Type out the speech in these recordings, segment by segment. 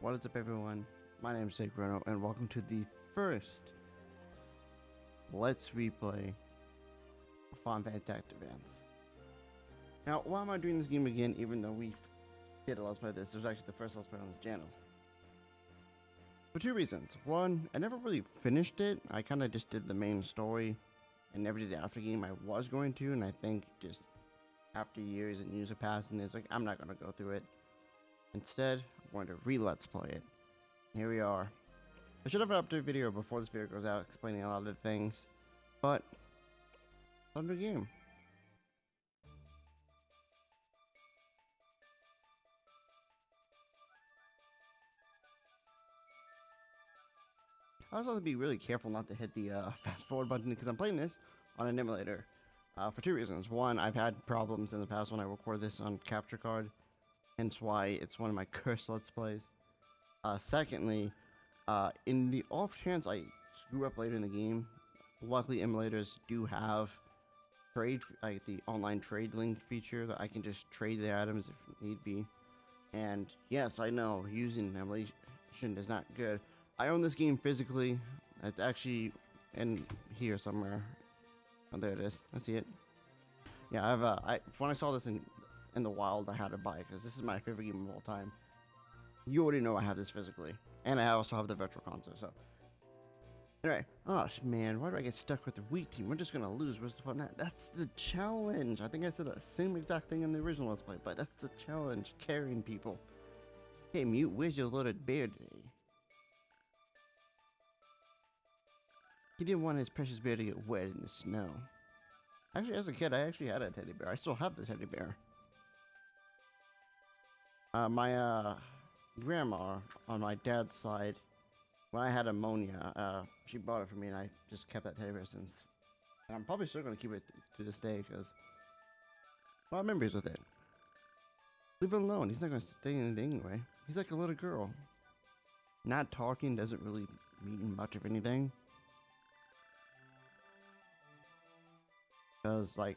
What is up, everyone? My name is Jake Reno, and welcome to the first Let's Replay of Final Fantasy Advance. Now, why am I doing this game again, even though we did a Let's Play of this? It was actually the first Let's Play on this channel. For two reasons. One, I never really finished it. I kind of just did the main story and never did the after game. I was going to, and I think just after years and years of passing, it's like, I'm not going to go through it. Instead, I'm going to re-let's play it. Here we are. I should have an update video before this video goes out explaining a lot of the things, but it's a new game. I also have to be really careful not to hit the fast forward button because I'm playing this on an emulator for two reasons. One, I've had problems in the past when I record this on capture card, hence why it's one of my cursed Let's Plays. Secondly, in the off chance I screw up later in the game, luckily emulators do have trade, like the online trade link feature that I can just trade the items if need be. And yes, I know using emulation is not good. I own this game physically. It's actually in here somewhere. Oh, there it is. I see it. Yeah, when I saw this in the wild, I had to buy it because this is my favorite game of all time. You already know I have this physically, and I also have the virtual console. So, anyway, oh man, why do I get stuck with the weak team? We're just gonna lose. What's the point? That's the challenge. I think I said the same exact thing in the original Let's Play, but that's the challenge. Carrying people. Hey, Mute, where's your loaded bear today? He didn't want his precious bear to get wet in the snow. Actually, as a kid, I actually had a teddy bear. I still have the teddy bear. My grandma on my dad's side, when I had ammonia, she bought it for me, and I just kept that teddy bear since. And I'm probably still gonna keep it to this day because a lot of memories with it. Leave it alone. He's not gonna say anything anyway. He's like a little girl. Not talking doesn't really mean much of anything. Because, like,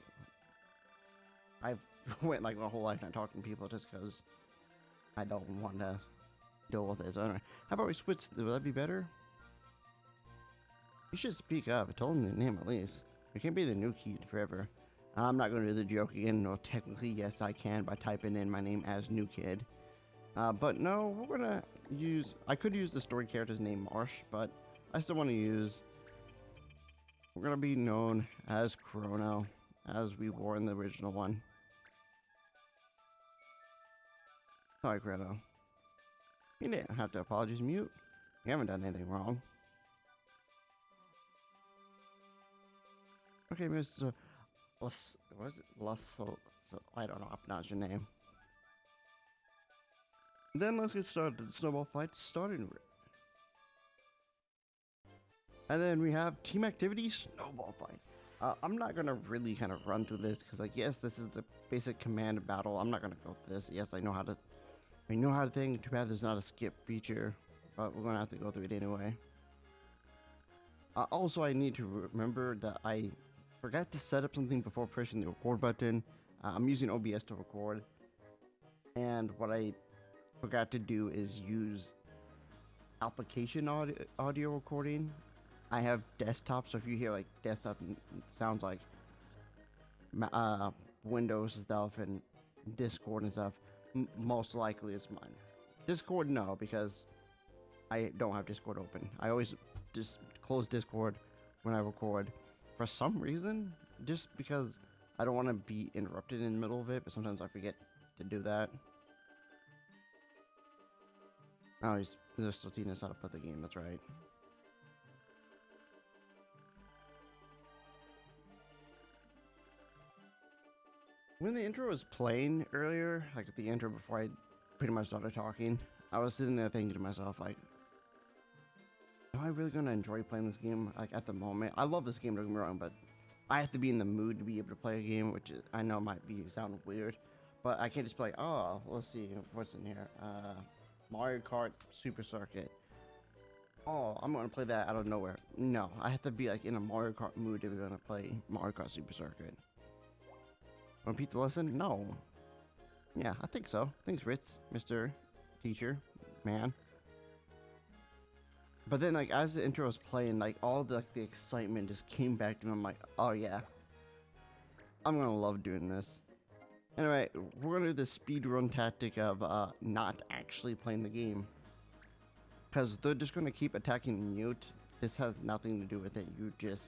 I've went, like, my whole life not talking to people just because I don't want to deal with it. So, anyway, how about we switch? Would that be better? You should speak up. I told him the name at least. You can't be the new kid forever. I'm not going to do the joke again. No, technically, yes, I can by typing in my name as new kid. But no, we're going to use... I could use the story character's name, Marsh, but I still want to use... We're going to be known as Chrono, as we were in the original one. Sorry, Chrono. You didn't have to apologize, Mute. You haven't done anything wrong. Okay, Mr. What is it? I don't know how to pronounce your name. Then let's get started. The snowball fight starting. And then we have team activity, snowball fight. I'm not gonna really kind of run through this because, like, yes, this is the basic command battle. I'm not gonna go through this. Yes, I know how to think. Too bad there's not a skip feature, but we're gonna have to go through it anyway. Also, I need to remember that I forgot to set up something before pushing the record button. I'm using OBS to record, and what I forgot to do is use application audio recording. I have desktop, so if you hear like desktop sounds like Windows stuff and Discord and stuff, most likely it's mine. Discord, no, because I don't have Discord open. I always just close Discord when I record for some reason, just because I don't want to be interrupted in the middle of it, but sometimes I forget to do that. Oh, they're still teaching us how to play the game, that's right. When the intro was playing earlier, like at the intro before I pretty much started talking, I was sitting there thinking to myself, like, am I really going to enjoy playing this game, like, at the moment? I love this game, don't get me wrong, but I have to be in the mood to be able to play a game, which I know might sound weird, but I can't just play, oh, let's see, what's in here? Mario Kart Super Circuit. Oh, I'm going to play that out of nowhere. No, I have to be, like, in a Mario Kart mood if we're going to play Mario Kart Super Circuit. Want a pizza lesson? No. Yeah, I think so. Thanks, Ritz, Mr. Teacher, man. But then, like, as the intro was playing, like, all the, like, the excitement just came back to me. I'm like, oh yeah, I'm gonna love doing this. Anyway, we're gonna do the speedrun tactic of not actually playing the game. Because they're just gonna keep attacking mute. This has nothing to do with it. You just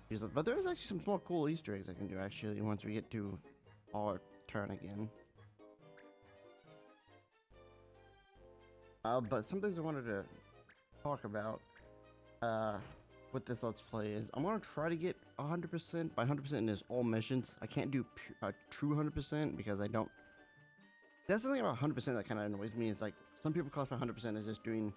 use it. But there's actually some small cool Easter eggs I can do, actually, once we get to our turn again. But some things I wanted to talk about with this Let's Play is I'm going to try to get 100%. By 100% is all missions. I can't do a true 100% because I don't... That's something about 100% that kind of annoys me. Is like, some people classify 100% as just doing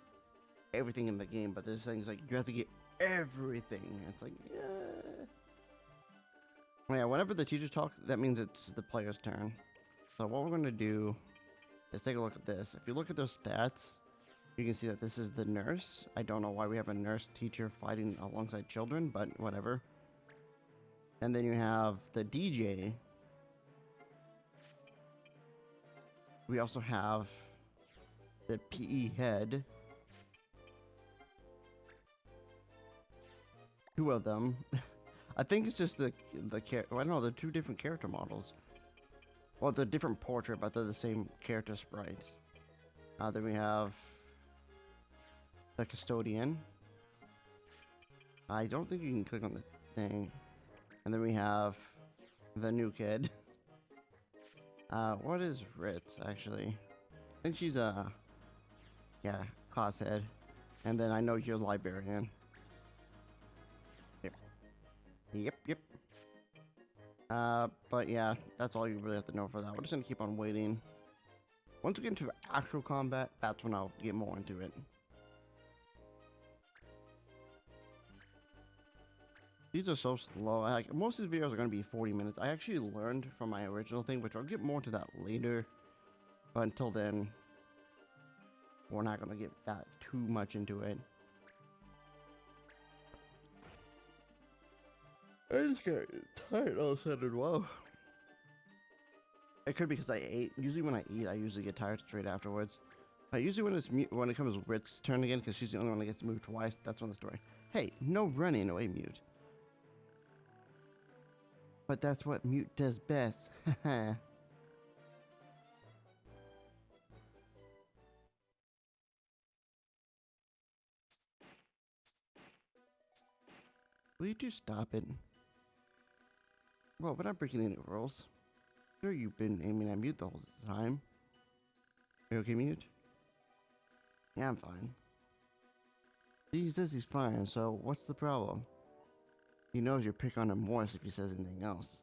everything in the game, but there's things like you have to get everything. It's like, yeah. Yeah, whenever the teacher talks, that means it's the player's turn. So what we're going to do is take a look at this. If you look at those stats, you can see that this is the nurse. I don't know why we have a nurse teacher fighting alongside children, but whatever. And then you have the DJ. We also have the PE head. Two of them. I think it's just the character. Well, I don't know, they're two different character models. Well, they're different portrait, but they're the same character sprites. Then we have the custodian. I don't think you can click on the thing. And then we have the new kid. What is Ritz, actually? I think she's a... yeah, class head. And then I know you're librarian. Yep. But yeah, that's all you really have to know for that. We're just gonna keep on waiting. Once we get into actual combat, that's when I'll get more into it. These are so slow. Like, most of these videos are gonna be 40 minutes. I actually learned from my original thing, which I'll get more to that later. But until then, we're not gonna get that too much into it. I just got tired all of a sudden. Whoa. It could be because I ate. Usually when I eat, I usually get tired straight afterwards. Usually when it comes to Rit's turn again, because she's the only one that gets moved twice, that's when the story. Hey, no running away, Mute. But that's what Mute does best. Haha. Will you two stop it? Well, we're not breaking any rules. Sure, you've been aiming at Mute the whole time. Are you okay, Mute? Yeah, I'm fine. He says he's fine, so what's the problem? He knows you'll pick on him worse if he says anything else.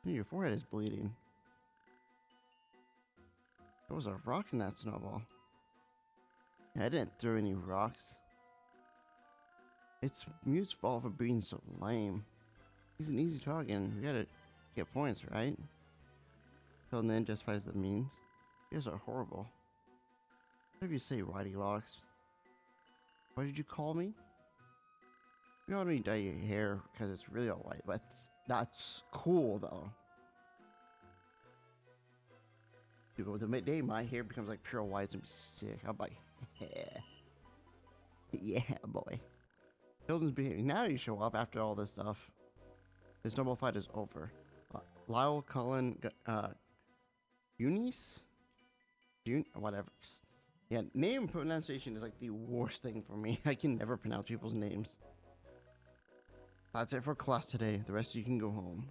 Hey, your forehead is bleeding. There was a rock in that snowball. Yeah, I didn't throw any rocks. It's Mute's fault for being so lame. He's an easy target, and we gotta get points, right? Till then justifies the means. You guys are horrible. Whatever you say, Whitey Locks. What did you call me? You don't need to dye your hair because it's really all white, but that's cool though. Dude, with the day my hair becomes like pure white, it's gonna be sick. I'm like, yeah, boy. Hilton's behaving. Now you show up after all this stuff. This snowball fight is over. Lyle, Cullen, Eunice? Whatever. Yeah, name pronunciation is like the worst thing for me. I can never pronounce people's names. That's it for class today. The rest of you can go home.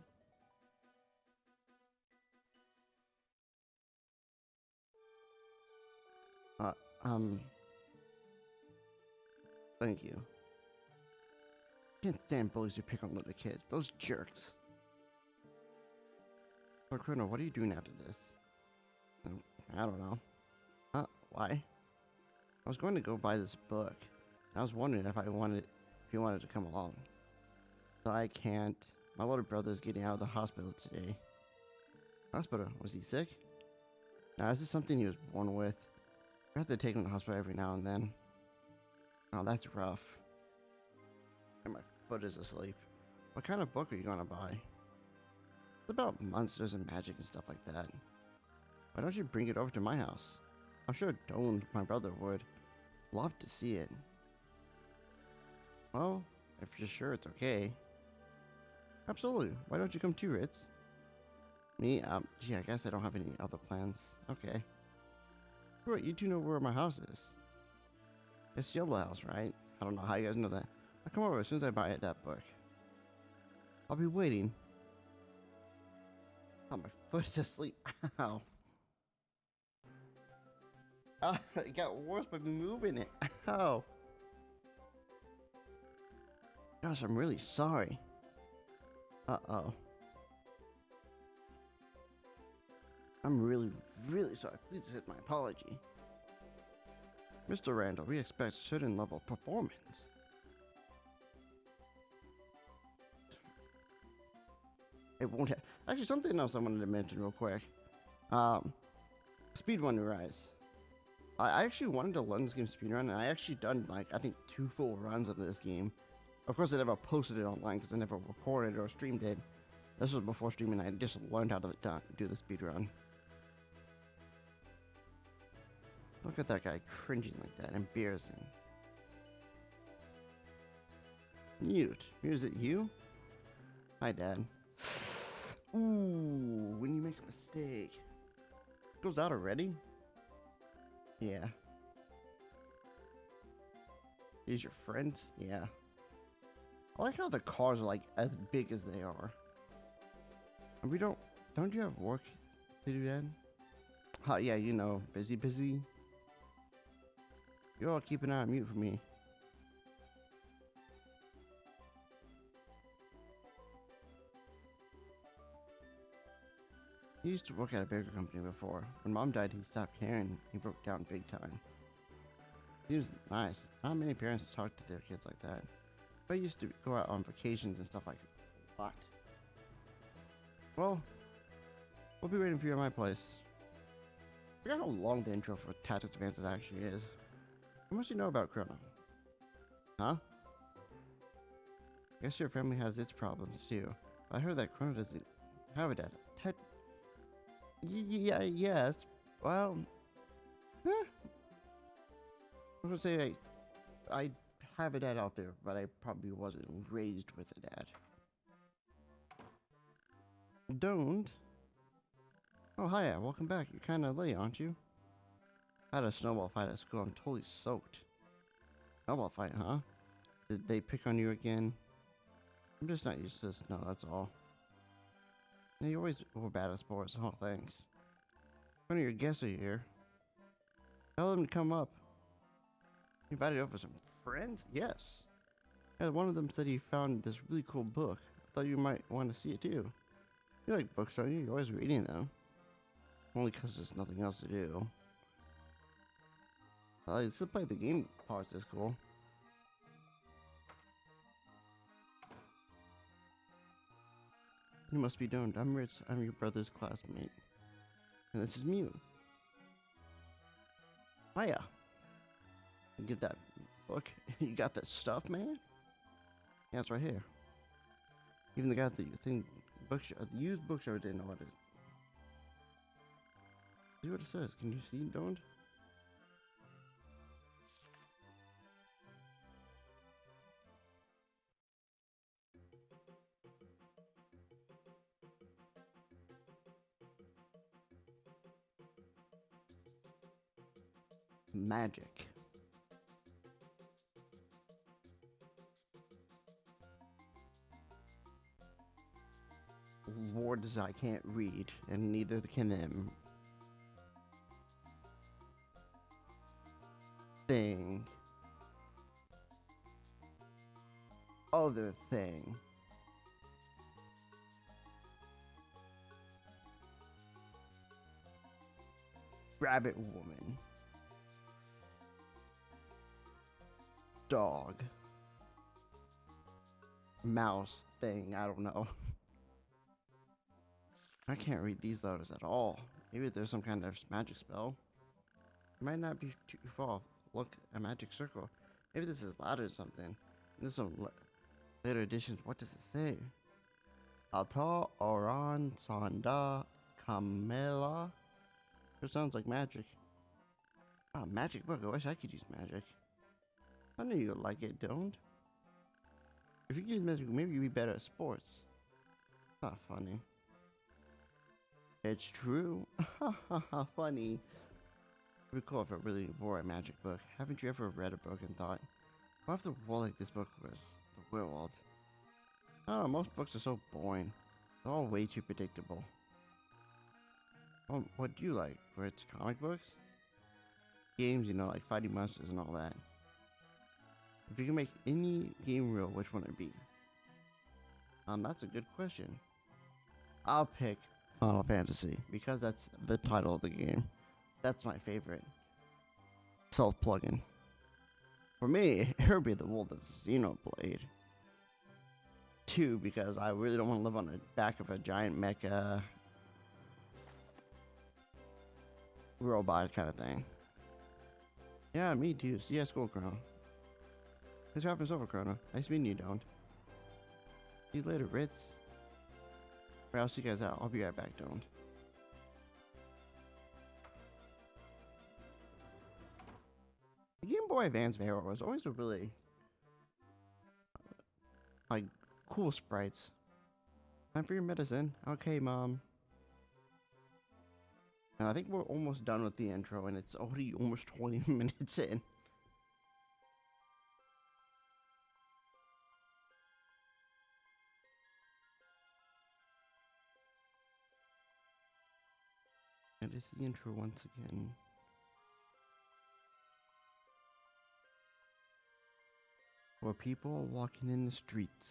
Thank you. Can't stand bullies who pick on little kids. Those jerks. Lord Chrono, what are you doing after this? I don't know. Why? I was going to go buy this book. I was wondering if you wanted to come along. So I can't. My little brother's getting out of the hospital today. Hospital? Was he sick? No, this is something he was born with. I have to take him to the hospital every now and then. Oh, that's rough. And my foot is asleep. What kind of book are you gonna buy? It's about monsters and magic and stuff like that. Why don't you bring it over to my house? I'm sure Dolan, my brother, would love to see it. Well, if you're sure it's okay. Absolutely. Why don't you come too, Ritz? Me? Gee, I guess I don't have any other plans. Okay. Right, you two know where my house is. It's Yellow House, right? I don't know how you guys know that. I'll come over as soon as I buy that book. I'll be waiting. Oh, my foot's asleep. Ow. It got worse by moving it. Ow. Gosh, I'm really sorry. Uh-oh. I'm really, really sorry. Please accept my apology. Mr. Randall, we expect certain level of performance. It won't have... Actually, something else I wanted to mention real quick. Speedrun Rise. I actually wanted to learn this game speedrun, and I actually done, like, I think 2 full runs of this game. Of course, I never posted it online because I never recorded or streamed it. This was before streaming. I just learned how to do the speedrun. Look at that guy cringing like that. Embarrassing. Mute. Is it you? Hi, Dad. Ooh, when you make a mistake. It goes out already? Yeah. These your friends? Yeah. I like how the cars are like as big as they are. And we don't you have work to do, Dad? Yeah, you know, busy. You all keep an eye on mute for me. He used to work at a bigger company before. When Mom died, he stopped caring. He broke down big time. He was nice. Not many parents talk to their kids like that. But I used to go out on vacations and stuff like a lot. Well, we'll be waiting for you at my place. I forgot how long the intro for Tactics Advances actually is. How much do you know about Chrono? Huh? I guess your family has its problems too. I heard that Chrono doesn't have a dad. Yeah, yes. Well, I was gonna say I have a dad out there, but I probably wasn't raised with a dad. Don't. Oh, hiya, welcome back. You're kind of late, aren't you? I had a snowball fight at school. I'm totally soaked. Snowball fight, huh? Did they pick on you again? I'm just not used to this snow, that's all. Yeah, you always were bad at sports. Oh, thanks. One of your guests are here. Tell them to come up. You invited over some friends? Yes. Yeah, one of them said he found this really cool book. I thought you might want to see it too. You like books, don't you? You're always reading them. Only because there's nothing else to do. I still play the game parts is cool. You must be doomed. I'm Rich. I'm your brother's classmate. And this is Mew. Hiya. You get that book? You got that stuff, man? Yeah, it's right here. Even the guy at the thing, bookshop, the used bookshop didn't know what it is. See what it says. Can you see, don't? Magic. Words I can't read, and neither can them. Thing. Other thing. Rabbit woman. Dog. Mouse thing, I don't know. I can't read these letters at all. Maybe there's some kind of magic spell. It might not be too far. Look, a magic circle. Maybe this is louder or something. There's some later editions. What does it say? Alta Oran Sanda Kamela It sounds like magic. Ah, magic book. I wish I could use magic. I know you'd like it, don't? If you could use magic, maybe you'd be better at sports. Not funny. It's true. Ha ha ha, funny. It'd be cool if I really wore a magic book. Haven't you ever read a book and thought, what if the world like this book was the world? I don't know, most books are so boring. They're all way too predictable. What do you like? Where it's comic books? Games, you know, like fighting monsters and all that. If you can make any game real, which one would it be? That's a good question. I'll pick Final Fantasy because that's the title of the game. That's my favorite. Self-plugin. For me, it would be the world of Xenoblade. 2, because I really don't want to live on the back of a giant mecha robot kind of thing. Yeah, me too. See ya, school, Chrono. Thanks for having us over, Chrono. Nice meeting you, Don't. See you later, Ritz. Alright, I'll see you guys out. I'll be right back, Don't. The Game Boy Advance Era was always a really like cool sprites. Time for your medicine. Okay, Mom. And I think we're almost done with the intro, and it's already almost 20 minutes in. And it's the intro once again. Where people are walking in the streets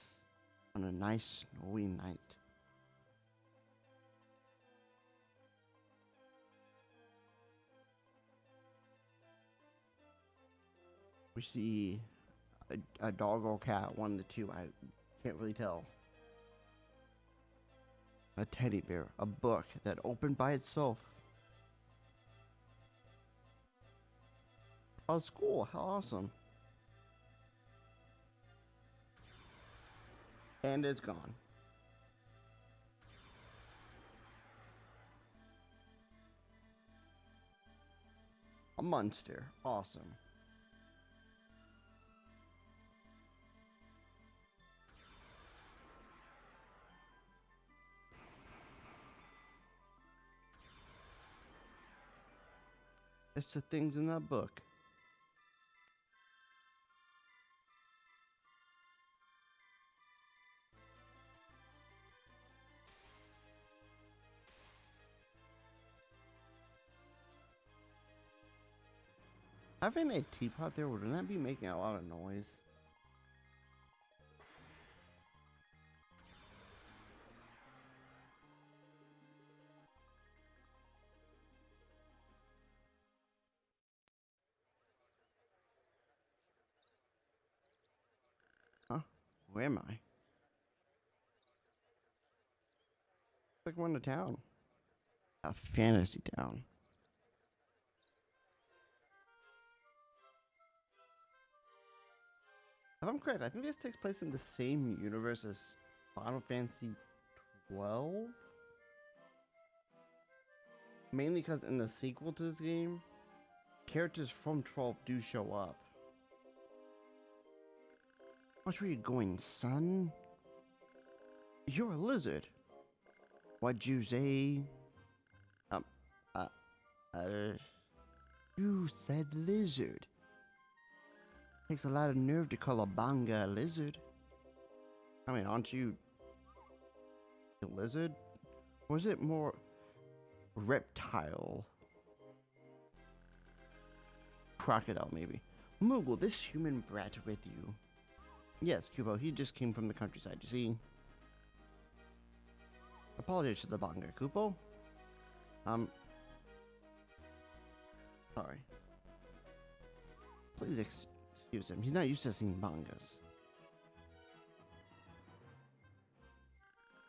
on a nice snowy night. We see a dog or cat, one of the two, I can't really tell. A teddy bear, a book that opened by itself. A school, how awesome. And it's gone. A monster, awesome. It's the things in that book. Having a teapot there, wouldn't that be making a lot of noise? Huh? Where am I? It's like we're in a town. A fantasy town. If I'm correct, I think this takes place in the same universe as Final Fantasy 12. Mainly because in the sequel to this game, characters from 12 do show up. Watch where you're going, son. You're a lizard. What'd you say? Um, uh, you said lizard. Takes a lot of nerve to call a banga a lizard. I mean, aren't you a lizard? Or is it more reptile? Crocodile, maybe. Moogle, this human brat with you. Yes, Kubo, he just came from the countryside, you see. Apologies to the banga, Kupo. Sorry. Please excuse him. He's not used to seeing bangas.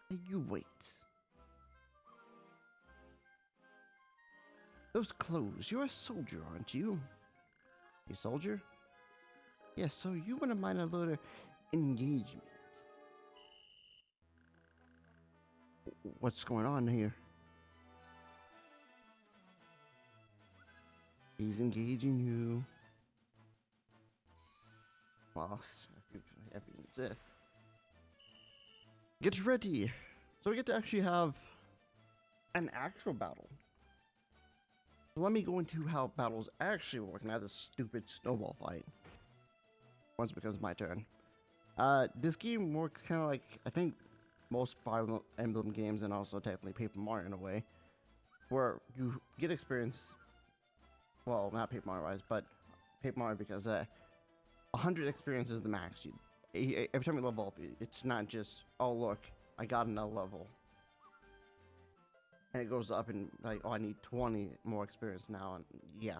Hey, you wait. Those clothes. You're a soldier, aren't you? A soldier? Yes, so you wouldn't mind a little engagement. What's going on here? He's engaging you. Boss. That's it. Get ready. So we get to actually have an actual battle. So let me go into how battles actually work, not this stupid snowball fight. Once it becomes my turn. This game works kind of like, I think, most Fire Emblem games, and also technically Paper Mario in a way, where you get experience. Well, not Paper Mario wise, but Paper Mario because 100 experience is the max. Every time you level up, it's not just, oh look, I got another level. And it goes up and like, oh, I need 20 more experience now, and yeah.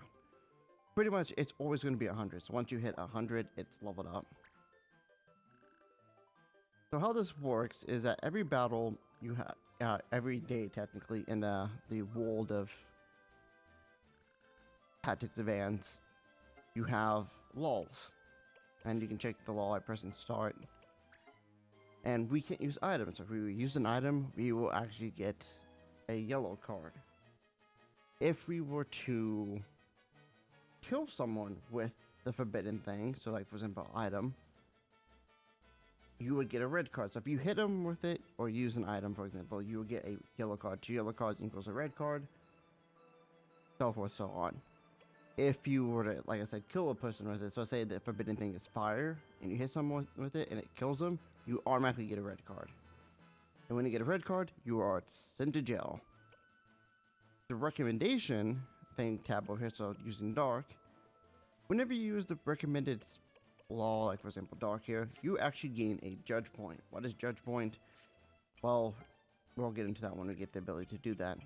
Pretty much, it's always going to be 100. So once you hit 100, it's leveled up. So how this works is that every battle you have, every day technically, in the world of Tactics Advance, you have lulls. And you can check the lull by pressing start. And we can't use items. So if we use an item, we will actually get a yellow card. If we were to kill someone with the forbidden thing, so like for example item, you would get a red card. So if you hit them with it or use an item, for example, you would get a yellow card. 2 yellow cards equals a red card, so forth, so on. If you were to, like I said, kill a person with it, so say the forbidden thing is fire, and you hit someone with it and it kills them, you automatically get a red card. And when you get a red card, you are sent to jail. The recommendation thing tab over here, so using dark, whenever you use the recommended law, like for example dark here, you actually gain a judge point. What is judge point? Well, we'll get into that when we get the ability to do that.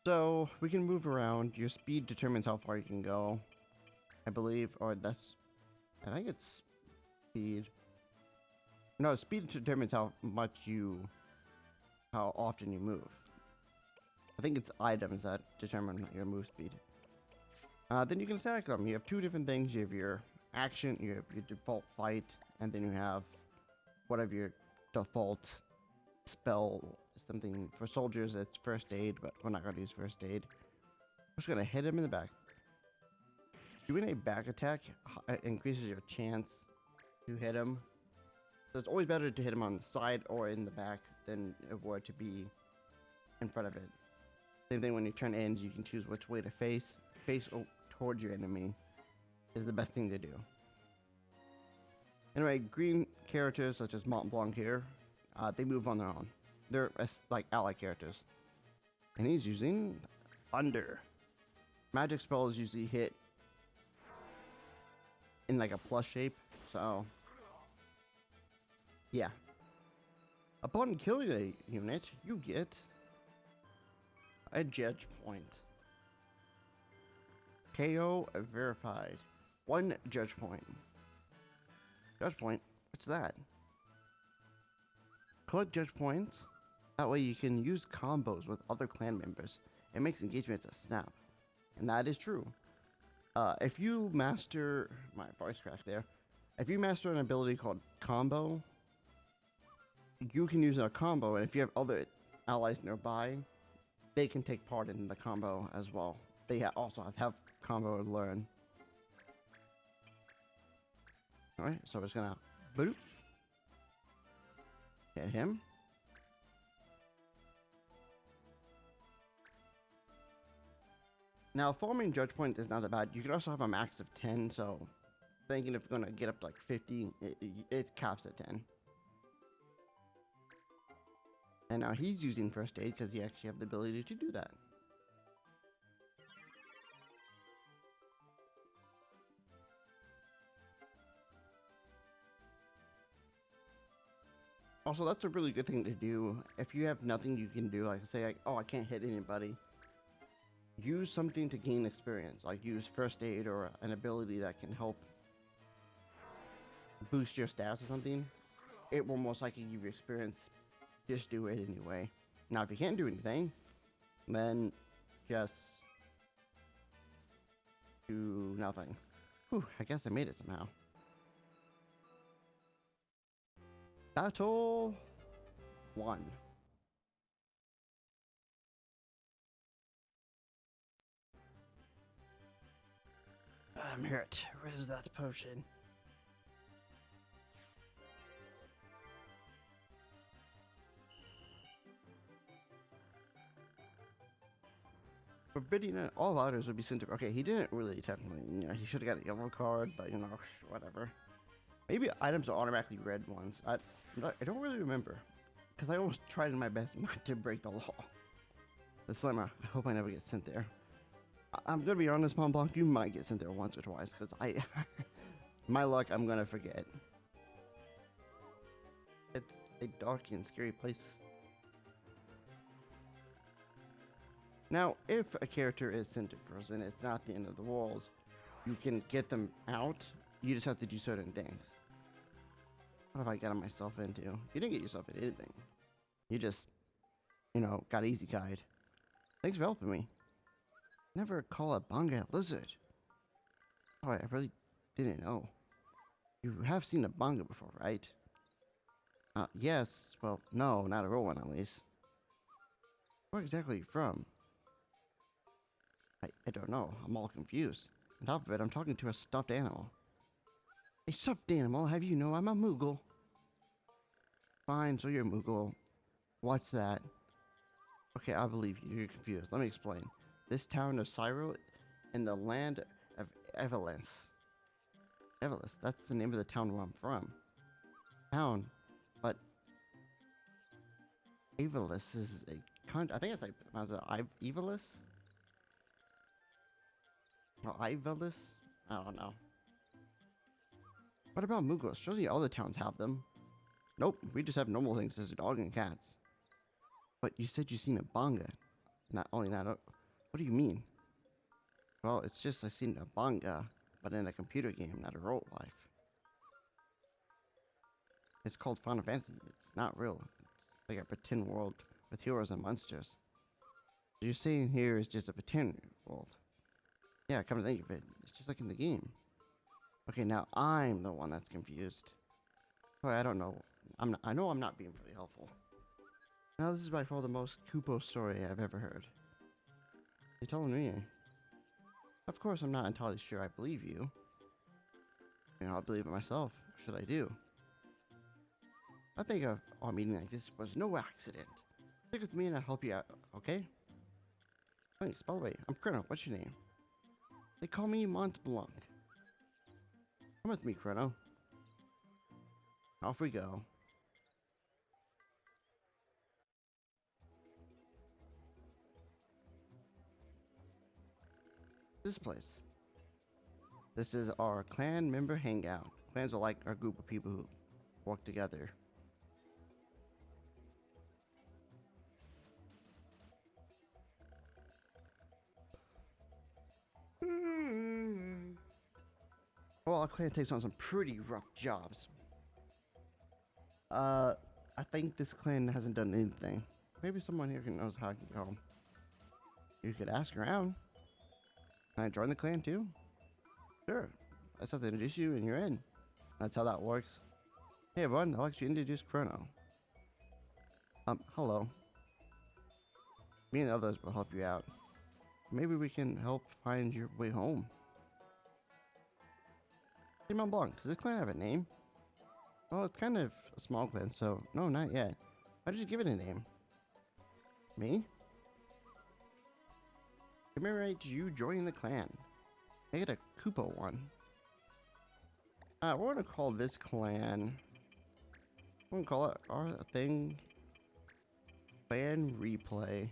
So we can move around. Your speed determines how far you can go, I believe, or I think it's speed. No, speed determines how often you move. I think it's items that determine your move speed. Then you can attack them. You have 2 different things. You have your action, you have your default fight, and then you have whatever your default spell. Something for soldiers, it's first aid, but we're not going to use first aid. We're just going to hit him in the back. Doing a back attack increases your chance to hit him. So it's always better to hit him on the side or in the back than it were to be in front of it. Same thing when your turn ends, you can choose which way to face. Face towards your enemy is the best thing to do. Anyway, green characters such as Mont Blanc here, they move on their own. They're like ally characters. And he's using Thunder. Magic spells usually hit in like a plus shape, so yeah. Upon killing a unit, you get a judge point. KO verified. 1 judge point. Judge point? What's that? Collect judge points. That way you can use combos with other clan members. It makes engagements a snap. And that is true. If you master... My voice cracked there. If you master an ability called combo, you can use a combo, and if you have other allies nearby, they can take part in the combo as well. They also have combo to learn. Alright, so we're just gonna boop. Hit him. Now, farming judge point is not that bad. You can also have a max of 10, so thinking if you're gonna get up to like 50, it caps at 10. And now he's using first aid because he actually have the ability to do that. Also, that's a really good thing to do. If you have nothing you can do, like say, like, oh, I can't hit anybody, use something to gain experience. Like use first aid or an ability that can help boost your stats or something. It will most likely give you experience. Just do it anyway. Now, if you can't do anything, then just do nothing. Whew, I guess I made it somehow. Battle 1. I'm hurt. Where's that potion? Forbidding all items would be sent to. Okay, he didn't really technically. You know, he should have got a yellow card, but you know, whatever. Maybe items are automatically red ones. I don't really remember, because I always tried my best not to break the law. The Slimmer. I hope I never get sent there. I'm gonna be honest, Mont Blanc. You might get sent there once or twice, because my luck, I'm gonna forget. It's a dark and scary place. Now, if a character is sent to prison, it's not the end of the world. You can get them out. You just have to do certain things. What have I gotten myself into? You didn't get yourself into anything. You just, you know, got easy guide. Thanks for helping me. Never call a banga a lizard. Oh, I really didn't know. You have seen a banga before, right? Yes. Well, no, not a real one, at least. Where exactly are you from? I don't know. I'm all confused. On top of it, I'm talking to a stuffed animal. A stuffed animal? Have you know I'm a Moogle? Fine, so you're a Moogle. What's that? Okay, I believe you. You're confused. Let me explain. This town of Cyril in the land of Ivalice. Ivalice, that's the name of the town where I'm from. Town, but Ivalice is a I think it's like, Ivalice? No, Ivalice? I don't know. What about Moogles? Surely other towns have them. Nope, we just have normal things as a dog and cats. But you said you seen a banga. What do you mean? Well, it's just I seen a banga, but in a computer game, not a real life. It's called Final Fantasy. It's not real. It's like a pretend world with heroes and monsters. What you're saying here is just a pretend world. Yeah, come to think of it, it's just like in the game. Okay, now I'm the one that's confused. Oh, I don't know. I know I'm not being really helpful. Now this is by far the most Kupo story I've ever heard. You're telling me? Of course, I'm not entirely sure I believe you. You know, I believe it myself. What should I do? I think our meeting like this was no accident. Stick with me and I'll help you out, okay? Thanks. By the way, I'm Chrono. What's your name? They call me Mont Blanc. Come with me, Chrono. Off we go. This place. This is our clan member hangout. Clans are like our group of people who work together. Well, our clan takes on some pretty rough jobs. I think this clan hasn't done anything. Maybe someone here knows how to go. You could ask around. Can I join the clan too? Sure. I just have to introduce you and you're in. That's how that works. Hey everyone, I'd like to introduce Chrono. Hello. Me and others will help you out. Maybe we can help find your way home. Hey Mont Blanc, does this clan have a name? Well, it's kind of a small clan, so no, not yet. Why did you give it a name? Me? Commemorate you joining the clan. Make it a Koopa one. We're gonna call this clan. We're gonna call it our thing. Clan replay.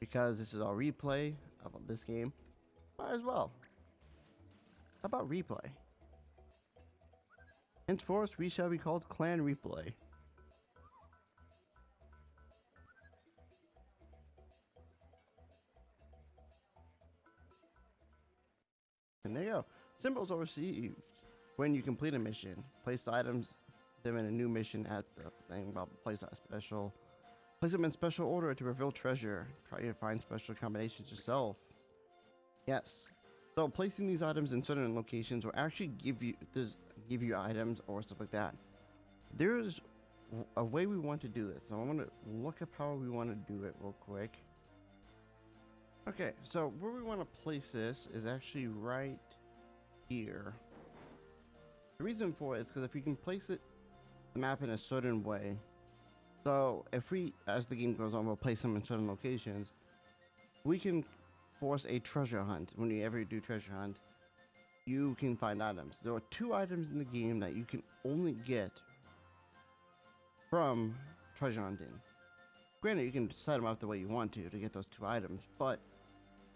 Because this is our replay of this game. Might as well. How about replay? Henceforth, we shall be called Clan Replay. And there you go. Symbols are received when you complete a mission. Place items them in a new mission at the thing. Well, place them in special order to reveal treasure. Try to find special combinations yourself. Yes. So placing these items in certain locations will actually give you items or stuff like that. There's a way we want to do this. So I want to look up how we want to do it real quick. Okay, so where we want to place this is actually right here. The reason for it is because if we can place it, the map in a certain way, so if we, as the game goes on, we'll place them in certain locations, we can force a treasure hunt. When you ever do treasure hunt, you can find items. There are 2 items in the game that you can only get from treasure hunting. Granted, you can set them up the way you want to get those 2 items, but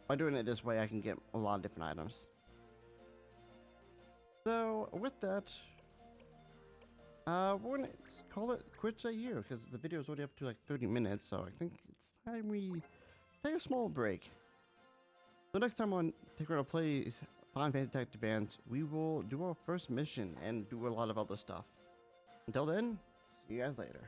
by doing it this way, I can get a lot of different items. So with that, we're gonna call it quits right here because the video is already up to like 30 minutes, so I think it's time we take a small break. So next time on Take Around Plays Final Fantasy Tactics Advance, we will do our first mission and do a lot of other stuff. Until then, see you guys later.